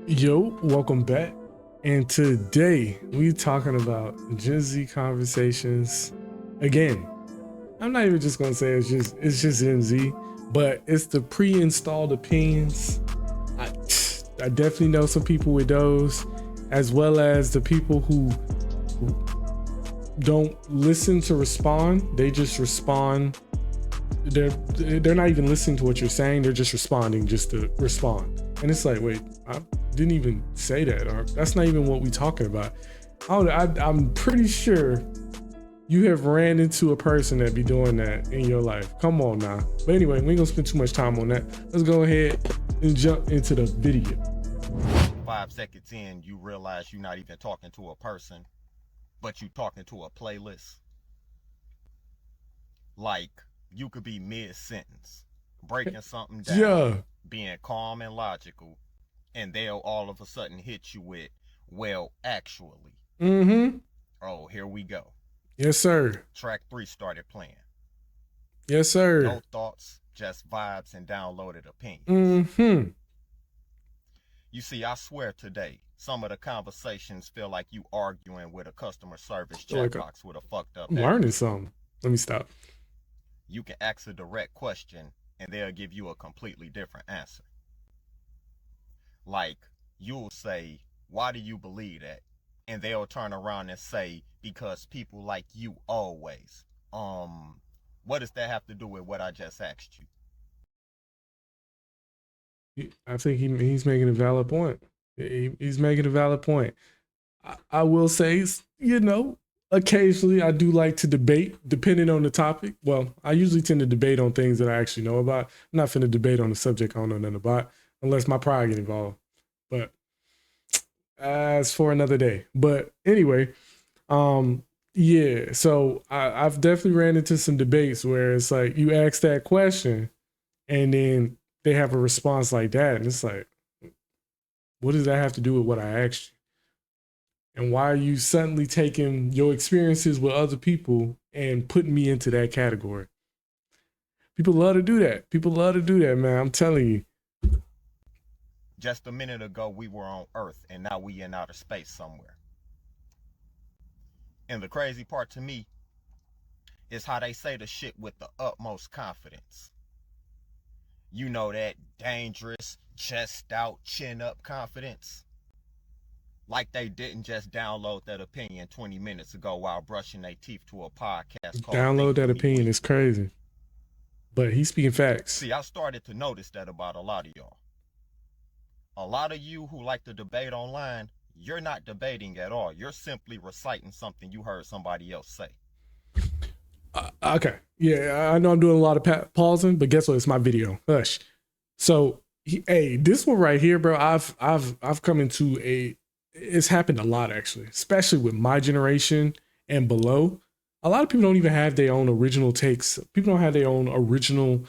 Yo, welcome back. And today we talking about Gen Z conversations. Again, I'm not even just gonna say it's just Gen Z, but it's the pre-installed opinions. I, I definitely know some people with those, as well as the people who don't listen to respond. They just respond. They're not even listening to what you're saying. They're just responding just to respond. And it's like, wait, I didn't even say that, or that's not even what we talking about. I'm pretty sure you have ran into a person that be doing that in your life. Come on now. But anyway, we ain't gonna spend too much time on that. Let's go ahead and jump into the video. 5 seconds in, you realize you're not even talking to a person, but you talking to a playlist. Like, you could be mid-sentence, breaking something down, Yeah. being calm and logical, and they'll all of a sudden hit you with, well, actually. Mm-hmm. Oh, here we go. Yes, sir. Track 3 started playing. Yes, sir. No thoughts, just vibes and downloaded opinions. Mm-hmm. You see, I swear today, some of the conversations feel like you arguing with a customer service chat box with a fucked up. I'm learning something. Let me stop. You can ask a direct question and they'll give you a completely different answer. Like, you'll say, why do you believe that? And they'll turn around and say, because people like you always. What does that have to do with what I just asked you? I think he's making a valid point. He's making a valid point. I will say, occasionally I do like to debate depending on the topic. Well, I usually tend to debate on things that I actually know about. I'm not finna debate on the subject I don't know nothing about unless my pride get involved. But as for another day. But anyway, yeah, so I've definitely ran into some debates where it's like you ask that question and then they have a response like that. And it's like, what does that have to do with what I asked you? And why are you suddenly taking your experiences with other people and putting me into that category? People love to do that. People love to do that, man. I'm telling you. Just a minute ago, we were on Earth, and now we in outer space somewhere. And the crazy part to me is how they say the shit with the utmost confidence. You know, that dangerous, chest out, chin up confidence. Like they didn't just download that opinion 20 minutes ago while brushing their teeth to a podcast called Download that opinion is crazy. But he's speaking facts. See, I started to notice that about a lot of y'all. A lot of you who like to debate online, you're not debating at all. You're simply reciting something you heard somebody else say. Okay. Yeah, I know I'm doing a lot of pausing, but guess what? It's my video. Hush. So, hey, this one right here, bro, I've come into it's happened a lot actually, especially with my generation and below. A lot of people don't even have their own original takes. People don't have their own original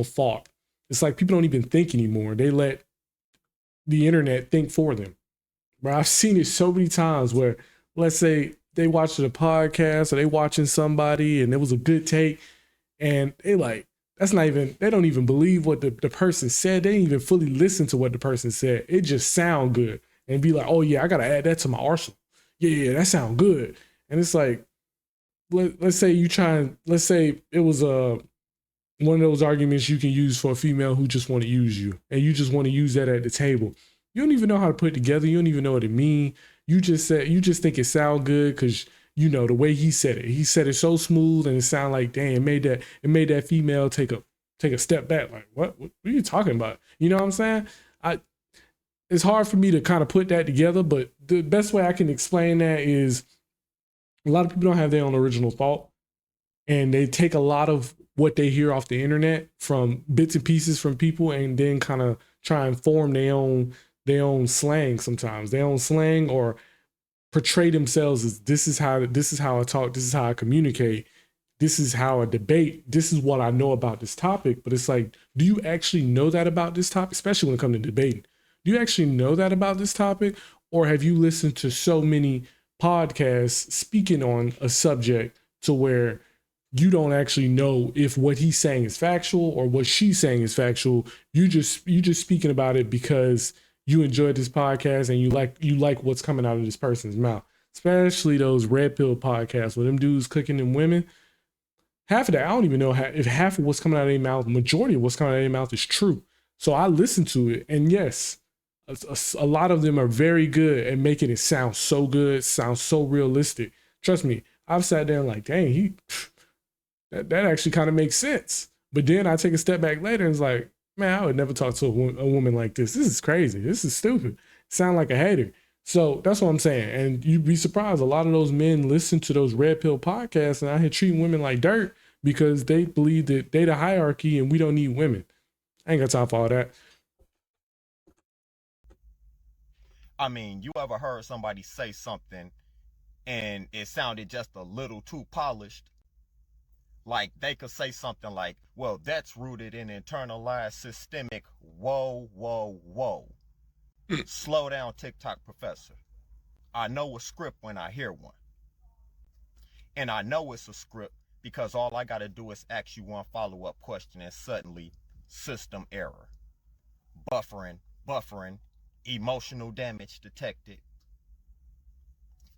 thought. It's like people don't even think anymore. They let the internet think for them. But I've seen it so many times where, let's say, they watched a podcast or they watching somebody and it was a good take and they like, they don't even believe what the person said. They didn't even fully listen to what the person said. It just sound good and be like, oh yeah, I got to add that to my arsenal. Yeah, that sound good. And it's like, let's say it was one of those arguments you can use for a female who just want to use you and you just want to use that at the table. You don't even know how to put it together. You don't even know what it means. You just think it sound good because the way he said it. He said it so smooth and it sounded like, dang, it made that female take a step back. Like, what are you talking about? You know what I'm saying? It's hard for me to kind of put that together, but the best way I can explain that is a lot of people don't have their own original thought and they take a lot of what they hear off the internet from bits and pieces from people and then kind of try and form their own slang sometimes, their own slang, or portray themselves as this is how I talk, this is how I communicate, this is how I debate, this is what I know about this topic. But it's like, do you actually know that about this topic? Especially when it comes to debating. Do you actually know that about this topic? Or have you listened to so many podcasts speaking on a subject to where you don't actually know if what he's saying is factual or what she's saying is factual? You just speaking about it because you enjoyed this podcast and you like what's coming out of this person's mouth. Especially those red pill podcasts with them dudes cooking them women. Half of that, I don't even know if half of what's coming out of their mouth, majority of what's coming out of their mouth is true. So I listen to it, and yes, a lot of them are very good at making it sound so good, sound so realistic. Trust me, I've sat there and like, dang, that actually kind of makes sense. But then I take a step back later and it's like, man, I would never talk to a woman like this. This is crazy. This is stupid. Sound like a hater. So that's what I'm saying. And you'd be surprised. A lot of those men listen to those red pill podcasts and out here treating women like dirt because they believe that they the hierarchy and we don't need women. I ain't got time for all that. I mean, you ever heard somebody say something and it sounded just a little too polished? Like they could say something like, well, that's rooted in internalized systemic whoa, whoa, whoa. Slow down, TikTok professor. I know a script when I hear one. And I know it's a script because all I got to do is ask you one follow-up question and suddenly system error. Buffering, emotional damage detected.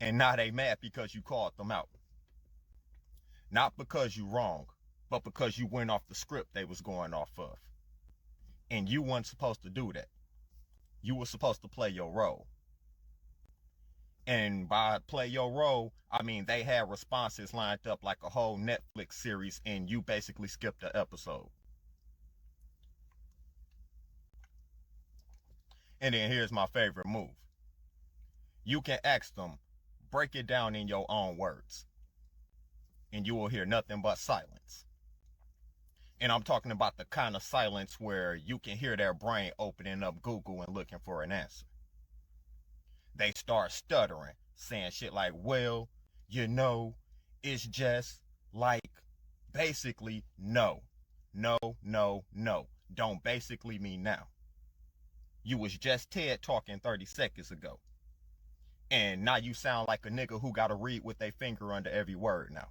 And now they mad because you called them out. Not because you wrong, but because you went off the script they was going off of. And you weren't supposed to do that. You were supposed to play your role. And by play your role, I mean they had responses lined up like a whole Netflix series and you basically skipped the episode. And then here's my favorite move. You can ask them, break it down in your own words. And you will hear nothing but silence. And I'm talking about the kind of silence where you can hear their brain opening up Google and looking for an answer. They start stuttering, saying shit like, well, you know, it's just like, basically, no. Don't basically mean now. You was just TED talking 30 seconds ago. And now you sound like a nigga who gotta read with their finger under every word now.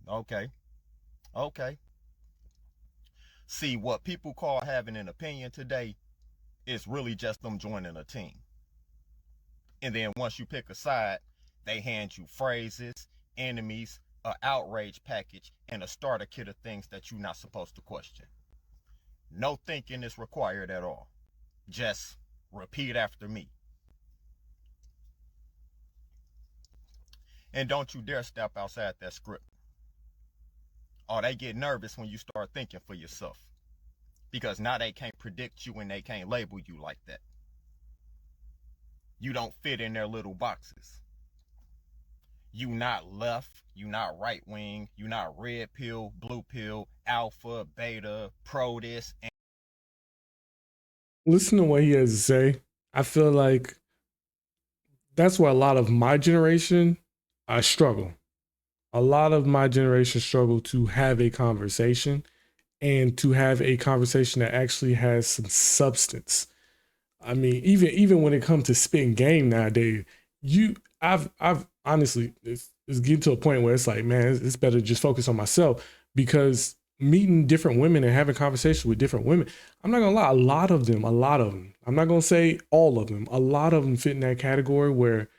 Okay. See, what people call having an opinion today is really just them joining a team. And then once you pick a side, they hand you phrases, enemies, an outrage package, and a starter kit of things that you're not supposed to question. No thinking is required at all. Just repeat after me. And don't you dare step outside that script. Or they get nervous when you start thinking for yourself. Because now they can't predict you and they can't label you like that. You don't fit in their little boxes. You not left, you not right wing, you not red pill, blue pill, alpha, beta, pro this. And Listen to what he has to say. I feel like that's where a lot of my generation struggle. A lot of my generation struggle to have a conversation and to have a conversation that actually has some substance. I mean, even when it comes to spitting game nowadays, I've honestly, it's getting to a point where it's like, man, it's better to just focus on myself because meeting different women and having conversations with different women, I'm not gonna lie, a lot of them, I'm not gonna say all of them, a lot of them fit in that category where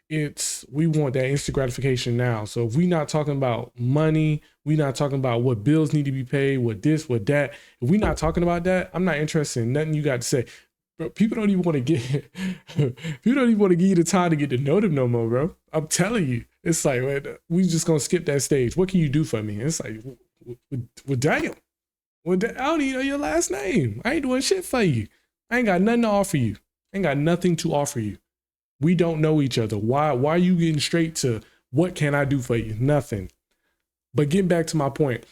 we want that instant gratification now. So if we're not talking about money, we're not talking about what bills need to be paid, what this, what that. If we're not talking about that, I'm not interested in nothing you got to say. Bro, people don't even want to give you the time to get to know them no more, bro. I'm telling you. It's like, man, we just gonna skip that stage. What can you do for me? It's like, well, damn. Well, I don't even know your last name. I ain't doing shit for you. I ain't got nothing to offer you. I ain't got nothing to offer you. We don't know each other. Why are you getting straight to what can I do for you? Nothing. But getting back to my point,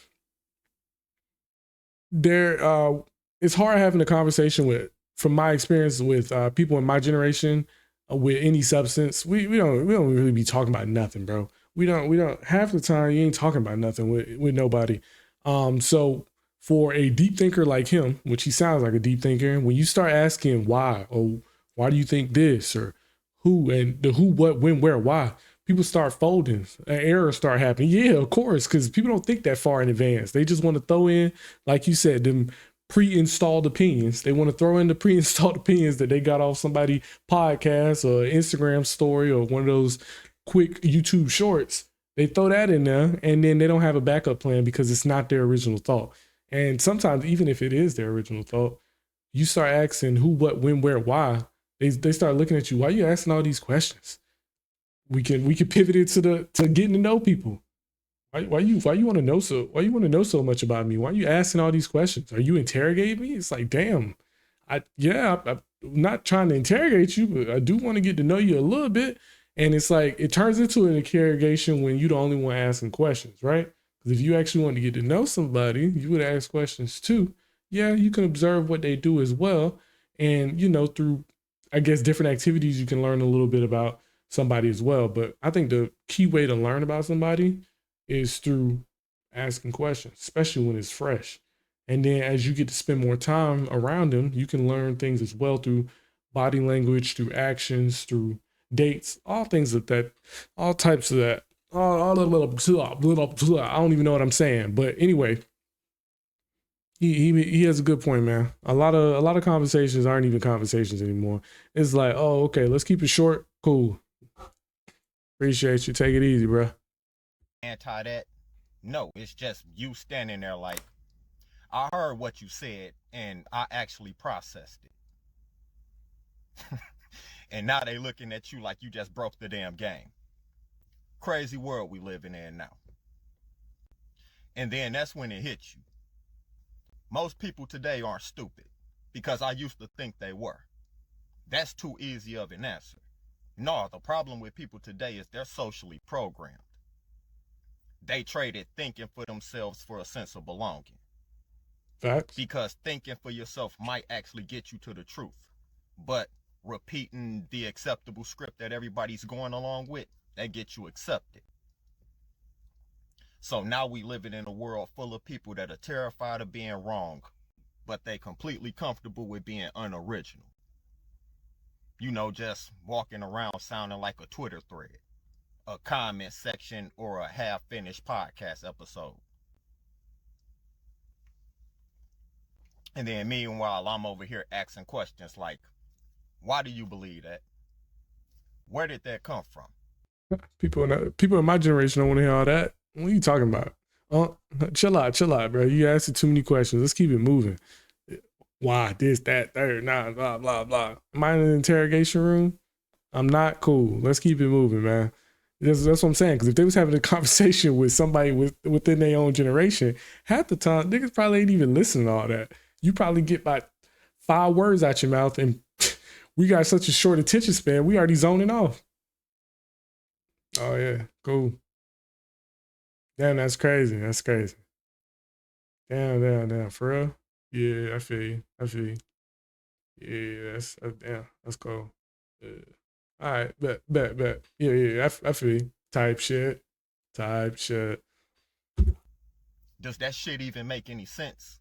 it's hard having a conversation from my experience with people in my generation with any substance. We don't really be talking about nothing, bro. We don't half the time you ain't talking about nothing with nobody. So for a deep thinker like him, which he sounds like a deep thinker, when you start asking why, or why do you think this, or who, and the who, what, when, where, why, people start folding, errors start happening. Yeah, of course, because people don't think that far in advance. They just want to throw in, like you said, them pre-installed opinions. They want to throw in the pre-installed opinions that they got off somebody podcast or Instagram story or one of those quick YouTube shorts. They throw that in there, and then they don't have a backup plan because it's not their original thought. And sometimes, even if it is their original thought, you start asking who, what, when, where, why. They start looking at you. Why are you asking all these questions? We can pivot it to getting to know people. Why you want to know so much about me? Why are you asking all these questions? Are you interrogating me? It's like, damn, I'm not trying to interrogate you, but I do want to get to know you a little bit. And it's like, it turns into an interrogation when you're the only one asking questions, right? Because if you actually want to get to know somebody, you would ask questions too. Yeah, you can observe what they do as well. And, through, I guess, different activities, you can learn a little bit about somebody as well. But I think the key way to learn about somebody is through asking questions, especially when it's fresh. And then as you get to spend more time around them, you can learn things as well through body language, through actions, through dates, all things of that, all types of that. All the little, I don't even know what I'm saying. But anyway, he has a good point, man. A lot of conversations aren't even conversations anymore. It's like, oh, okay, let's keep it short. Cool. Appreciate you. Take it easy, bro. Anti that? No, it's just you standing there like, I heard what you said and I actually processed it. And now they looking at you like you just broke the damn game. Crazy world we living in now. And then that's when it hits you. Most people today aren't stupid because I used to think they were. That's too easy of an answer. No, the problem with people today is they're socially programmed. They traded thinking for themselves for a sense of belonging. Facts. Because thinking for yourself might actually get you to the truth. But repeating the acceptable script that everybody's going along with, that gets you accepted. So now we living in a world full of people that are terrified of being wrong, but they completely comfortable with being unoriginal. Just walking around sounding like a Twitter thread, a comment section, or a half-finished podcast episode. And then meanwhile, I'm over here asking questions like, why do you believe that? Where did that come from? People in my generation don't want to hear all that. What are you talking about? Oh, chill out, bro. You asking too many questions. Let's keep it moving. Why? This, that, third, nah, blah, blah, blah. Am I in an interrogation room? I'm not. Cool. Let's keep it moving, man. That's what I'm saying. Because if they was having a conversation with somebody within their own generation, half the time, niggas probably ain't even listening to all that. You probably get about 5 words out your mouth, and we got such a short attention span, we already zoning off. Oh, yeah. Cool. Damn, that's crazy. Damn. For real? Yeah, I feel you. Yeah, that's cool. Yeah. All right, bet. Yeah, I feel you. Type shit. Does that shit even make any sense?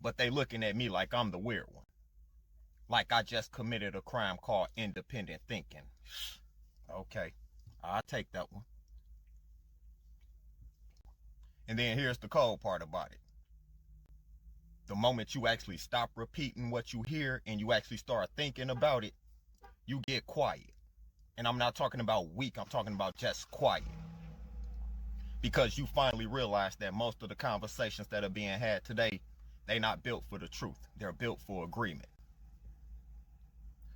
But they looking at me like I'm the weird one. Like I just committed a crime called independent thinking. Okay, I'll take that one. And then here's the cold part about it. The moment you actually stop repeating what you hear and you actually start thinking about it, you get quiet. And I'm not talking about weak, I'm talking about just quiet. Because you finally realize that most of the conversations that are being had today, they're not built for the truth. They're built for agreement.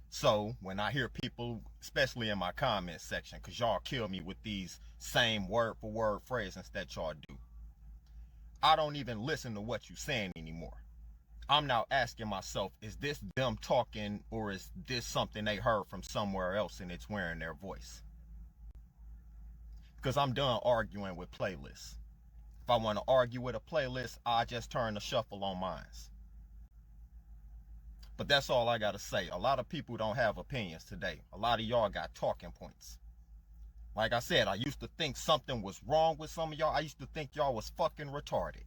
So when I hear people, especially in my comment section, because y'all kill me with these same word for word phrases that y'all do, I don't even listen to what you're saying anymore. I'm now asking myself, is this them talking or is this something they heard from somewhere else and it's wearing their voice? Because I'm done arguing with playlists. If I want to argue with a playlist, I just turn the shuffle on mine. But that's all I got to say. A lot of people don't have opinions today. A lot of y'all got talking points. Like I said, I used to think something was wrong with some of y'all. I used to think y'all was fucking retarded.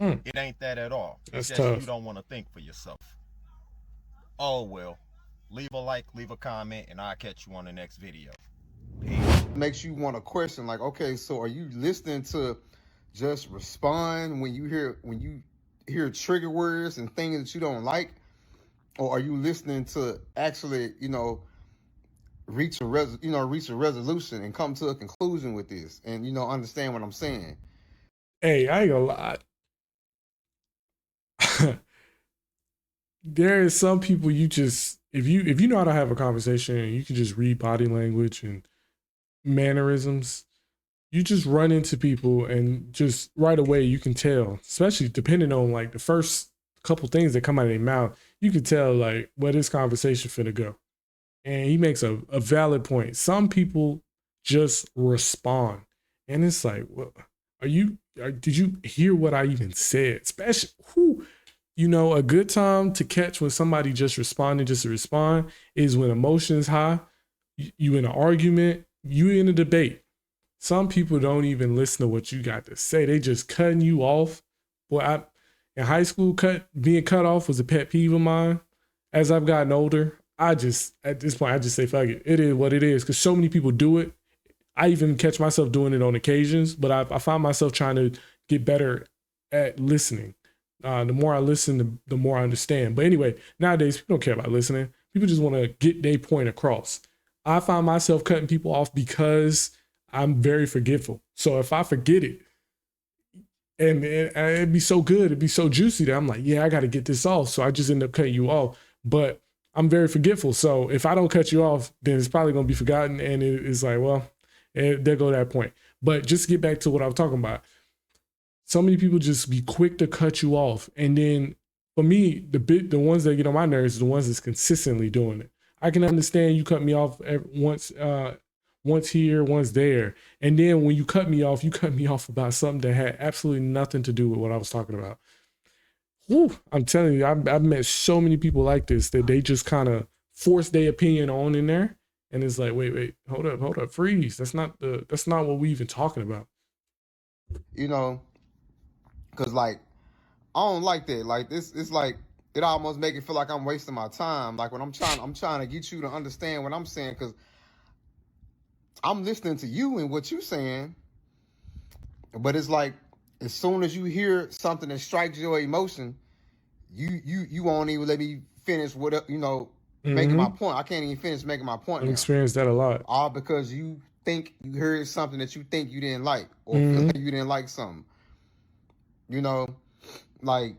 It ain't that at all. It's just tough. You don't want to think for yourself. Oh well. Leave a like, leave a comment, and I'll catch you on the next video. Peace. Makes you want to question, like, okay, so are you listening to just respond when you hear trigger words and things that you don't like, or are you listening to actually, reach a resolution and come to a conclusion with this, and understand what I'm saying? Hey, I ain't gonna lie. There is some people you just, if you know how to have a conversation and you can just read body language and mannerisms, you just run into people and just right away you can tell, especially depending on like the first couple things that come out of their mouth, you can tell like where this conversation finna go. And he makes a valid point. Some people just respond, and it's like, well, did you hear what I even said? Especially, a good time to catch when somebody just responding just to respond is when emotion is high. You in an argument, you in a debate. Some people don't even listen to what you got to say. They just cutting you off. Boy, in high school, being cut off was a pet peeve of mine. As I've gotten older, at this point, I just say, fuck it. It is what it is. Because so many people do it. I even catch myself doing it on occasions, but I find myself trying to get better at listening. The more I listen, the more I understand. But anyway, nowadays, people don't care about listening. People just want to get their point across. I find myself cutting people off because I'm very forgetful. So if I forget it, and it'd be so good, it'd be so juicy that I'm like, yeah, I got to get this off. So I just end up cutting you off. But I'm very forgetful. So if I don't cut you off, then it's probably going to be forgotten. And it's like, well, there go that point. But just to get back to what I was talking about, so many people just be quick to cut you off. And then for me, the ones that get on my nerves are the ones that's consistently doing it. I can understand you cut me off once here, once there. And then when you cut me off about something that had absolutely nothing to do with what I was talking about. Whew, I'm telling you, I've met so many people like this that they just kind of force their opinion on in there. And it's like, wait, hold up, freeze. That's not what we even talking about. Because like, I don't like that. Like this, it's like it almost make it feel like I'm wasting my time. Like when I'm trying to get you to understand what I'm saying, because I'm listening to you and what you're saying, but it's like as soon as you hear something that strikes your emotion, you won't even let me finish making my point. I can't even finish making my point. I've experienced that a lot. All because you think you heard something that you think you didn't like, or feel like you didn't like something. Like,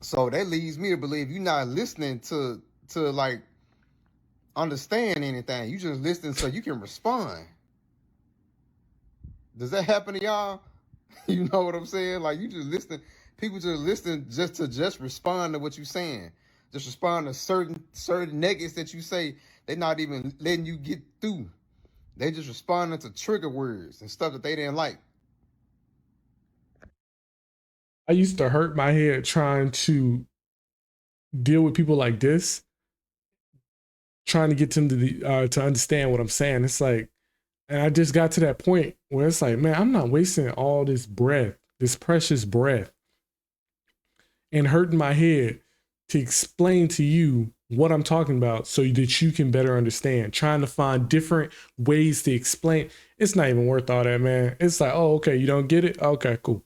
so that leads me to believe you're not listening to like understand anything. You just listen so you can respond. Does that happen to y'all? You know what I'm saying? Like you just listen. People just listen just to respond to what you're saying. Just respond to certain nuggets that you say. They're not even letting you get through. They just responding to trigger words and stuff that they didn't like. I used to hurt my head trying to deal with people like this, trying to get them to understand what I'm saying. It's like, and I just got to that point where it's like, man, I'm not wasting all this breath, this precious breath, and hurting my head to explain to you what I'm talking about so that you can better understand. Trying to find different ways to explain. It's not even worth all that, man. It's like, oh, okay, you don't get it? Okay, cool.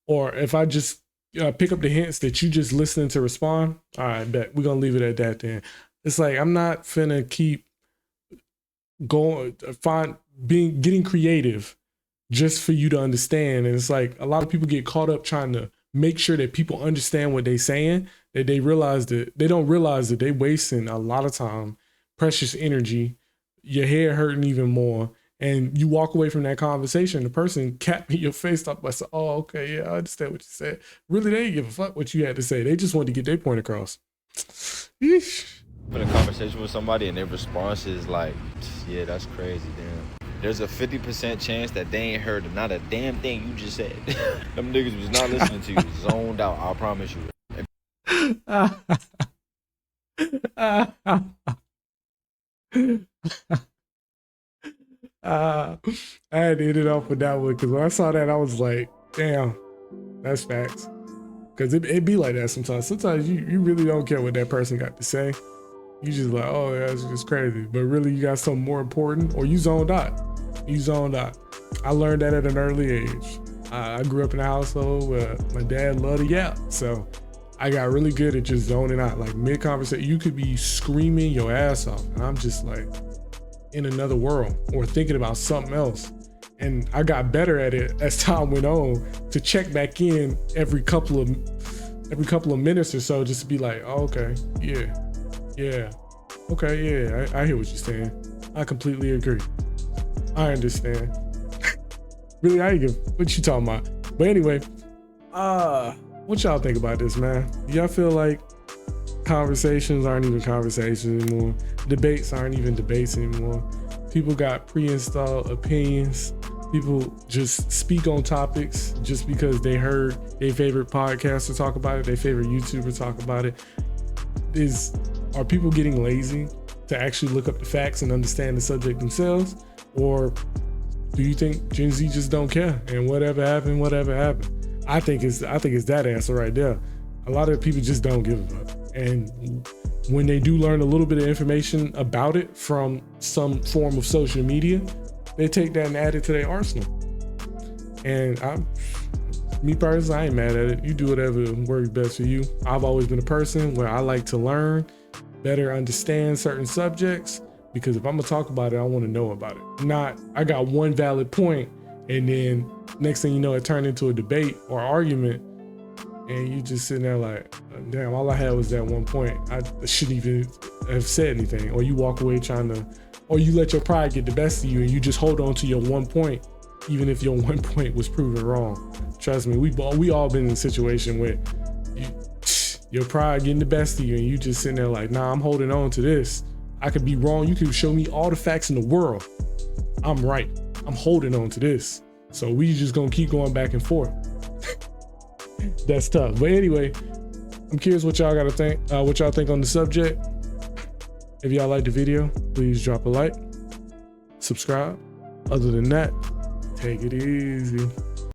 Or if I just pick up the hints that you just listening to respond, all right, bet we're gonna leave it at that then. It's like I'm not finna keep getting creative just for you to understand. And it's like a lot of people get caught up trying to make sure that people understand what they're saying, that they don't realize that they wasting a lot of time, precious energy, your hair hurting even more. And you walk away from that conversation, the person capped your face up by saying, oh, okay, yeah, I understand what you said. Really, they didn't give a fuck what you had to say. They just wanted to get their point across. Yeesh. In a conversation with somebody and their response is like, yeah, that's crazy, damn. There's a 50% chance that they ain't heard not a damn thing you just said. Them niggas was not listening to you, zoned out, I promise you. I had to hit it off with that one because when I saw that, I was like, damn, that's facts. Because it be like that sometimes. Sometimes you really don't care what that person got to say. You just like, oh, yeah, it's just crazy. But really, you got something more important, or you zoned out. You zoned out. I learned that at an early age. I grew up in a household where my dad loved to yap, so I got really good at just zoning out. Like mid-conversation, you could be screaming your ass off, and I'm just like in another world or thinking about something else. And I got better at it as time went on to check back in every couple of minutes or so, just to be like, oh, okay, yeah, okay, yeah, I hear what you're saying. I completely agree. I understand. Really, I ain't give what you talking about. But anyway, what y'all think about this, man? Y'all feel like conversations aren't even conversations anymore? Debates aren't even debates anymore? People got pre-installed opinions. People just speak on topics just because they heard their favorite podcaster talk about it, their favorite YouTuber talk about it. Are people getting lazy to actually look up the facts and understand the subject themselves? Or do you think Gen Z just don't care and whatever happened? I think it's that answer right there. A lot of people just don't give a fuck. And when they do learn a little bit of information about it from some form of social media, they take that and add it to their arsenal. And me personally, I ain't mad at it. You do whatever works best for you. I've always been a person where I like to learn, better understand certain subjects, because if I'm gonna talk about it, I want to know about it. Not, I got one valid point, and then next thing you know, it turned into a debate or argument, and you just sitting there like, damn, all I had was that one point. I shouldn't even have said anything. Or you walk away or you let your pride get the best of you and you just hold on to your one point, even if your one point was proven wrong. Trust me, we all been in a situation where your pride getting the best of you and you just sitting there like, nah, I'm holding on to this. I could be wrong. You could show me all the facts in the world. I'm right. I'm holding on to this. So we just gonna keep going back and forth. That's tough. But anyway, I'm curious what y'all gotta think, what y'all think on the subject. If y'all like the video, please drop a like, subscribe. Other than that, take it easy.